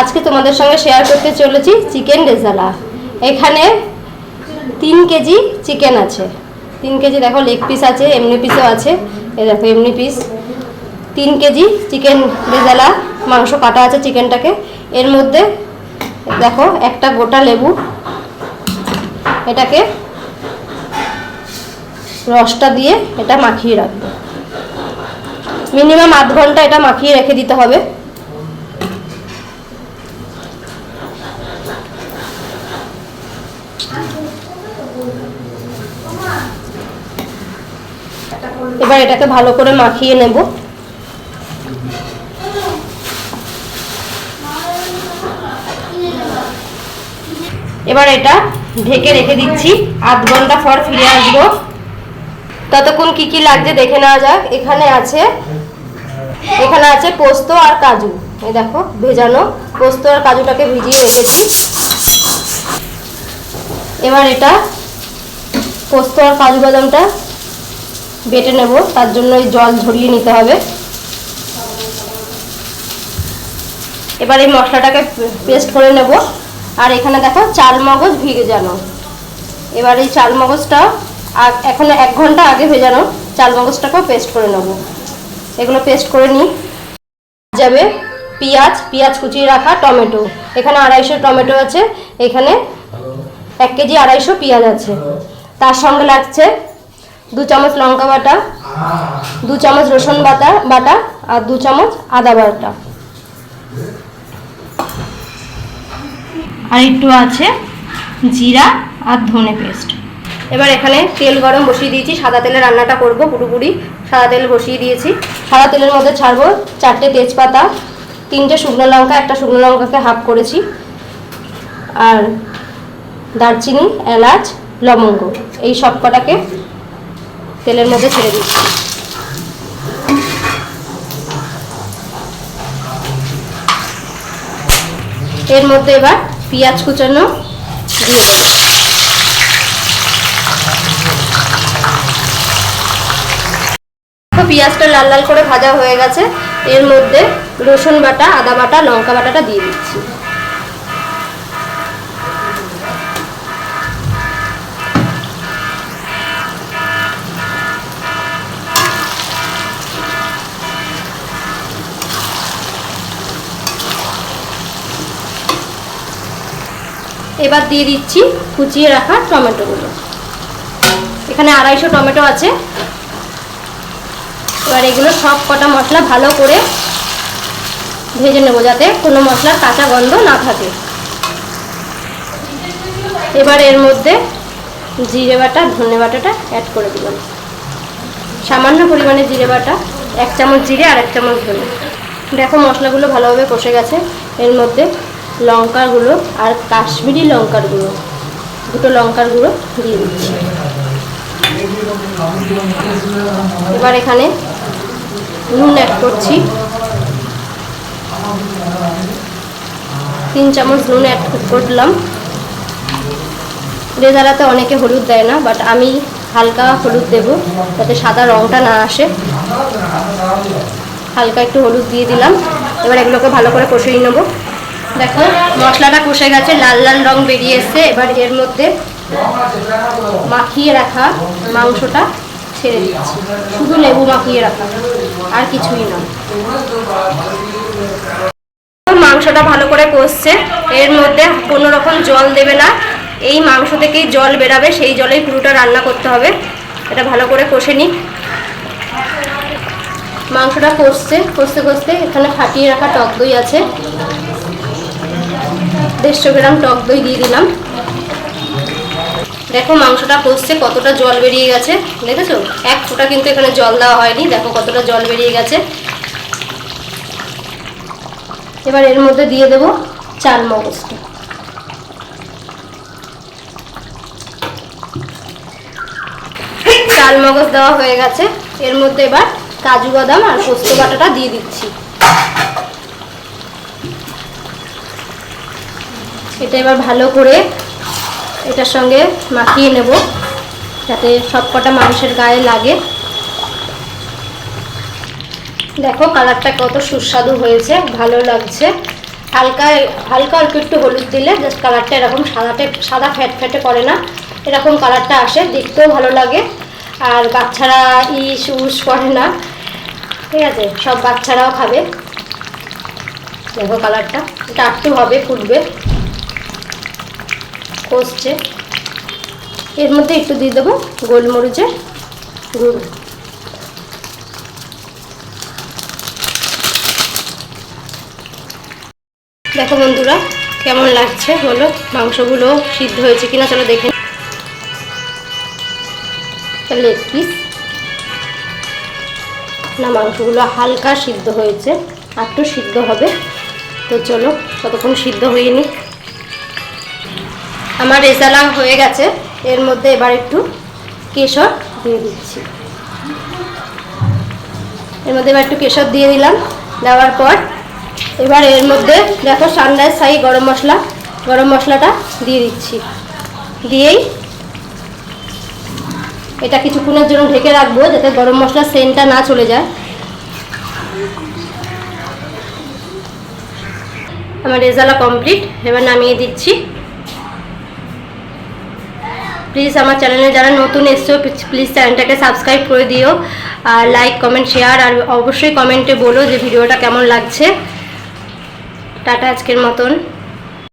আজকে তোমাদের সঙ্গে শেয়ার করতে চলেছি চিকেন রেজালা। এখানে 3 কেজি চিকেন আছে। 3 কেজি দেখো, লেগ পিস আছে, এমনি পিসও আছে। এই দেখো এমনি পিস। 3 কেজি চিকেন রেজালা মাংস কাটা আছে চিকেনটাকে। এর মধ্যে দেখো একটা গোটা লেবু, এটাকে রসটা দিয়ে এটা মাখিয়ে রাখবো। মিনিমাম আধ ঘন্টা এটা মাখিয়ে রেখে দিতে হবে। এবার এটাকে ভালো করে মাখিয়ে নেব। এবার এটা ঢেকে রেখে দিচ্ছি, আধ ঘন্টা পর ফিরে আসবো। ততক্ষণ কি কি লাগছে দেখে নেওয়া যাক। এখানে আছে পোস্ত আর কাজু। এই দেখো ভেজানো পোস্ত আর কাজুটাকে ভিজিয়ে রেখেছি। এবার এটা পোস্ত আর কাজু বাদামটা বেটে নেব, তার জন্য এই জল ঝরিয়ে নিতে হবে। এবার এই মশলাটাকে পেস্ট করে নেব। আর এখানে দেখো চাল মগজ ভেজানো। এবার এই চাল মগজটা এখন 1 ঘন্টা আগে ভেজানো চাল মগজটাকেও পেস্ট করে নেব। এগুলো পেস্ট করে নিই। যাবে পেঁয়াজ কুচিয়ে রাখা, টমেটো, এখানে 250 টমেটো আছে, এখানে 1 কেজি 250 পেঁয়াজ আছে। তার সঙ্গে লাগছে 2 চামচ লঙ্কা বাটা, 2 চামচ রসুন বাটা আর 2 চামচ আদা বাটা। আর একটু আছে জিরা আর ধনে পেস্ট। এবার এখানে তেল গরম বসিয়ে দিয়েছি, সাদা তেলে রান্নাটা করব। পুরোপুরি সাদা তেল বসিয়ে দিয়েছি। সাদা তেলের মধ্যে ছাড়বো 4টে তেজপাতা, 3টে শুকনো লঙ্কা, একটা শুকনো লঙ্কাকে হাফ করেছি, আর দারচিনি, এলাচ, লবঙ্গ, এই সব কটাকে তেলের মধ্যে ছেড়ে দিচ্ছি। এর মধ্যে এবার পেঁয়াজ কুচানো দিয়ে দেব। পেঁয়াজটা লাল লাল করে ভাজা হয়ে গেছে। এর মধ্যে রসুন বাটা, আদা বাটা, লঙ্কা বাটাটা দিয়ে দিচ্ছি। এবার দিয়ে দিচ্ছি কুচিয়ে রাখা টমেটোগুলো। এখানে 250 টমেটো আছে। এবার এগুলো সব কটা মশলা ভালো করে ভেজে নেব, যাতে কোনো মশলার কাঁচা গন্ধ না থাকে। এবার এর মধ্যে জিরে বাটা, ধনে বাটাটা অ্যাড করে দিলাম। সামান্য পরিমাণে জিরে বাটা, 1 চামচ জিরে আর 1 চামচ ধনে। দেখো মশলাগুলো ভালোভাবে কষে গেছে। এর মধ্যে লঙ্কার গুঁড়ো আর কাশ্মীরি লঙ্কার গুঁড়ো, 2টো লঙ্কার গুঁড়ো দিয়ে দিচ্ছি। এবার এখানে নুন অ্যাড করছি, 3 চামচ নুন অ্যাড করলাম। রেজালাতে অনেকে হলুদ দেয় না, বাট আমি হালকা হলুদ দেব যাতে সাদা রঙটা না আসে। হালকা একটু হলুদ দিয়ে দিলাম। এবার এগুলোকে ভালো করে কষিয়ে নেব। দেখো মশলাটা কষে গেছে, লাল লাল রং বেরিয়ে এসছে। এবার এর মধ্যে মাখিয়ে রাখা মাংসটা ছেড়ে দিচ্ছি। শুধু লেবু মাখিয়ে রাখা, আর কিছুই না। মাংসটা ভালো করে কষছে। এর মধ্যে কোনো রকম জল দেবে না, এই মাংস থেকেই জল বেরাবে, সেই জলেই পুরোটা রান্না করতে হবে। এটা ভালো করে কষে নিই। মাংসটা কষতে এখানে ফাটিয়ে রাখা টক দই আছে, 150 গ্রাম টক দই দিয়ে দিলাম। দেখো মাংসটা কষছে, কতটা জল বেরিয়ে গেছে দেখেছো? 1 ফোঁটা কিন্তু এখানে জল দেওয়া হয়নি। দেখো কতটা জল বেরিয়ে গেছে। এবার এর মধ্যে দিয়ে দেব চাল মগজটা। চাল মগজ দেওয়া হয়ে গেছে। এর মধ্যে এবার কাজু বাদাম আর পোস্ত বাটাটা দিয়ে দিচ্ছি। এটা এবার ভালো করে এটার সঙ্গে মাখিয়ে নেব, যাতে সব কটা মাংসের গায়ে লাগে। দেখো কালারটা কত সুস্বাদু হয়েছে, ভালো লাগছে। হালকা হালকা অল্প একটু হলুদ দিলে জাস্ট কালারটা এরকম সাদা ফ্যাট ফ্যাটে করে না, এরকম কালারটা আসে, দেখতেও ভালো লাগে। আর বাচ্চারা ইস উস করে না, ঠিক আছে, সব বাচ্চারাও খাবে। দেখো কালারটা, এটা একটু হবে, ফুটবে, কষছে। এর মধ্যে একটু দিয়ে দেবো গোলমরিচের গুঁড়ো। দেখো বন্ধুরা কেমন লাগছে বলো, মাংসগুলো সিদ্ধ হয়েছে কিনা চলো দেখে। লেগ পিস না, মাংসগুলো হালকা সিদ্ধ হয়েছে, একটু সিদ্ধ হবে। তো চলো ততক্ষণ সিদ্ধ হয়নি। আমার রেজালা হয়ে গেছে, এর মধ্যে এবার একটু কেশর দিয়ে দিচ্ছি। এর মধ্যে এবার একটু কেশর দিয়ে দিলাম। দেওয়ার পর এবার এর মধ্যে দেখো সানরাইজ সাই গরম মশলাটা দিয়ে দিচ্ছি। দিয়েই এটা কিছুক্ষণের জন্য ঢেকে রাখবো, যাতে গরম মশলার সেন্টটা না চলে যায়। আমার রেজালা কমপ্লিট, এবার নামিয়ে দিচ্ছি। প্লিজ আমার চ্যানেলে যারা নতুন এসছো প্লিজ চ্যানেলটাকে সাবস্ক্রাইব করে দিও, আর লাইক কমেন্ট শেয়ার, আর অবশ্যই কমেন্টে বলো যে ভিডিওটা কেমন লাগছে। টাটা আজকের মতন।